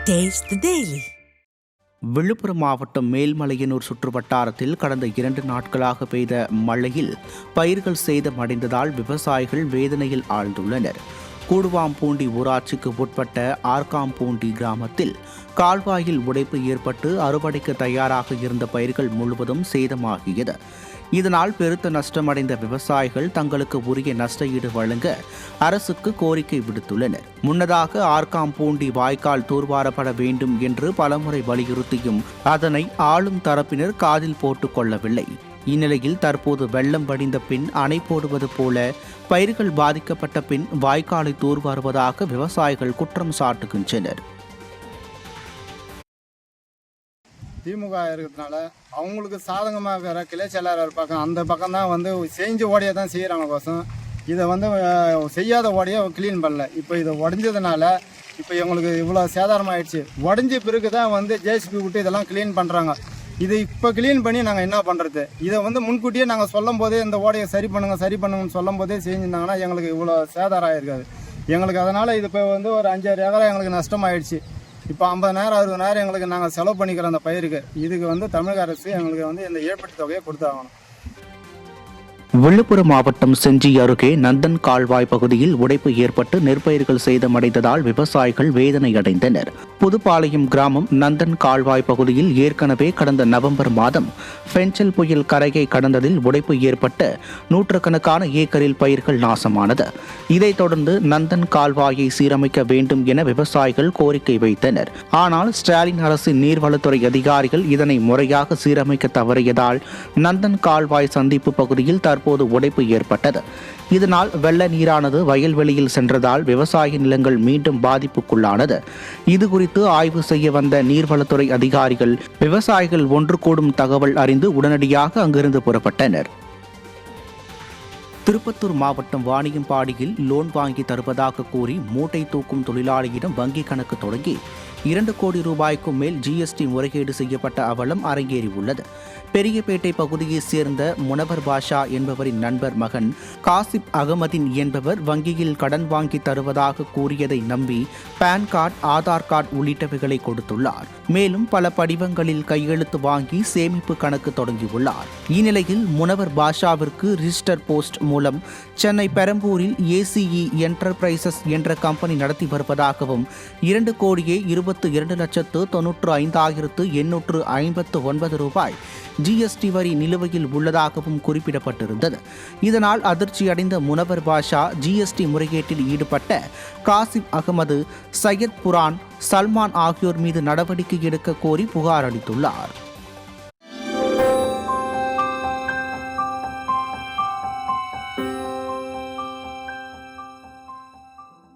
Taste the Daily. Villupuram மாவட்டம் மேல்மலையனூர் சுற்றுவட்டாரத்தில் கடந்த 2 நாட்களாக பெய்த மழையில் பயிர்கள் சேதமடைந்ததால் விவசாயிகள் வேதனையில் ஆழ்ந்துள்ளனர். கூடுவாம்பூண்டி ஊராட்சிக்கு உட்பட்ட ஆர்காம்பூண்டி கிராமத்தில் கால்வாயில் உடைப்பு ஏற்பட்டு அறுவடைக்கு தயாராக இருந்த பயிர்கள் முழுவதும் சேதமாகியது. இதனால் பெருத்த நஷ்டமடைந்த விவசாயிகள் தங்களுக்கு உரிய நஷ்ட ஈடு வழங்க அரசுக்கு கோரிக்கை விடுத்துள்ளனர். முன்னதாக ஆர்காம்பூண்டி வாய்க்கால் தூர்வாரப்பட வேண்டும் என்று பலமுறை வலியுறுத்தியும் அதனை ஆளும் தரப்பினர் காதில் போட்டுக் கொள்ளவில்லை. இந்நிலையில் தற்போது வெள்ளம் வடிந்த பின் அணை போடுவது போல பயிர்கள் பாதிக்கப்பட்ட பின் வாய்க்காலை தூர்வாருவதாக விவசாயிகள் குற்றம் சாட்டுகின்றனர். திமுக இருக்கிறதுனால அவங்களுக்கு சாதகமாக இருக்கிற கிளை செயலாளர் பக்கம் அந்த பக்கம் தான் செஞ்ச ஓடையை தான் செய்கிறாங்க கோசம். இதை செய்யாத ஓடையை க்ளீன் பண்ணல. இப்போ இதை உடஞ்சதுனால இப்போ எங்களுக்கு இவ்வளோ சேதாரமாகிடுச்சு. உடஞ்ச பிறகு தான் ஜேசிபி விட்டு இதெல்லாம் க்ளீன் பண்ணுறாங்க. இது இப்போ க்ளீன் பண்ணி நாங்கள் என்ன பண்ணுறது? இதை முன்கூட்டியே நாங்கள் சொல்லும் போதே இந்த ஓடையை சரி பண்ணுங்கன்னு சொல்லும் போதே செஞ்சுருந்தாங்கன்னா எங்களுக்கு இவ்வளோ சேதாரம் ஆகிருக்காது எங்களுக்கு. அதனால் இது இப்போ ஒரு 5-6 ஏக்கரா எங்களுக்கு நஷ்டமாயிடுச்சு. இப்போ 50,000-60,000 எங்களுக்கு நாங்கள் செலவு பண்ணிக்கிறோம் அந்த பயிருக்கு. இதுக்கு தமிழக அரசு எங்களுக்கு இந்த இழப்பீட்டு தொகையை கொடுத்தாகணும். விழுப்புரம் மாவட்டம் செஞ்சி அருகே நந்தன் கால்வாய் பகுதியில் உடைப்பு ஏற்பட்டு நெற்பயிர்கள் சேதமடைந்ததால் விவசாயிகள் வேதனை அடைந்தனர். புதுப்பாளையம் கிராமம் நந்தன் கால்வாய் பகுதியில் ஏற்கனவே கடந்த நவம்பர் மாதம் பெஞ்சல் புயல் கரையை கடந்ததில் உடைப்பு ஏற்பட்டு நூற்றுக்கணக்கான ஏக்கரில் பயிர்கள் நாசமானது. இதைத் தொடர்ந்து நந்தன் கால்வாயை சீரமைக்க வேண்டும் என விவசாயிகள் கோரிக்கை வைத்தனர். ஆனால் ஸ்டாலின் அரசின் நீர்வளத்துறை அதிகாரிகள் இதனை முறையாக சீரமைக்க தவறியதால் நந்தன் கால்வாய் சந்திப்பு பகுதியில் தற்போது உடைப்பு ஏற்பட்டது. இதனால் வெள்ள நீரானது வயல்வெளியில் சென்றதால் விவசாய நிலங்கள் மீண்டும் பாதிப்புக்குள்ளானது. இதுகுறித்து ஆய்வு செய்ய வந்த நீர்வளத்துறை அதிகாரிகள் விவசாயிகள் ஒன்று கூடும் தகவல் அறிந்து உடனடியாக அங்கிருந்து புறப்பட்டனர். திருப்பத்தூர் மாவட்டம் வாணியம்பாடியில் லோன் வாங்கி தருவதாக கூறி மூட்டை தூக்கும் தொழிலாளியிடம் வங்கி கணக்கு தொடங்கி 2 கோடி ரூபாய்க்கும் மேல் ஜிஎஸ்டி முறைகேடு செய்யப்பட்ட அவலம் அரங்கேறியுள்ளது. பெரியபேட்டை பகுதியைச் சேர்ந்த முனவர் பாஷா என்பவரின் நண்பர் மகன் காசிப் அகமதின் என்பவர் வங்கியில் கடன் வாங்கி தருவதாக கூறியதை நம்பி பான் கார்டு, ஆதார் கார்டு உள்ளிட்டவைகளை கொடுத்துள்ளார். மேலும் பல படிவங்களில் கையெழுத்து வாங்கி சேமிப்பு கணக்கு தொடங்கியுள்ளார். இந்நிலையில் முனவர் பாஷாவிற்கு ரிஜிஸ்டர் போஸ்ட் மூலம் சென்னை பெரம்பூரில் ஏசிஇ என்டர்பிரைசஸ் என்ற கம்பெனி நடத்தி வருவதாகவும் 2,22,95,859 ரூபாய் ஜிஎஸ்டி வரி நிலுவையில் உள்ளதாகவும் குறிப்பிடப்பட்டிருந்தது. இதனால் அதிர்ச்சியடைந்த முனவர் பாஷா ஜிஎஸ்டி முறைகேட்டில் ஈடுபட்ட காசிப் அகமது, சையத் புரான், சல்மான் ஆகியோர் மீது நடவடிக்கை எடுக்க கோரி புகார் அளித்துள்ளார்.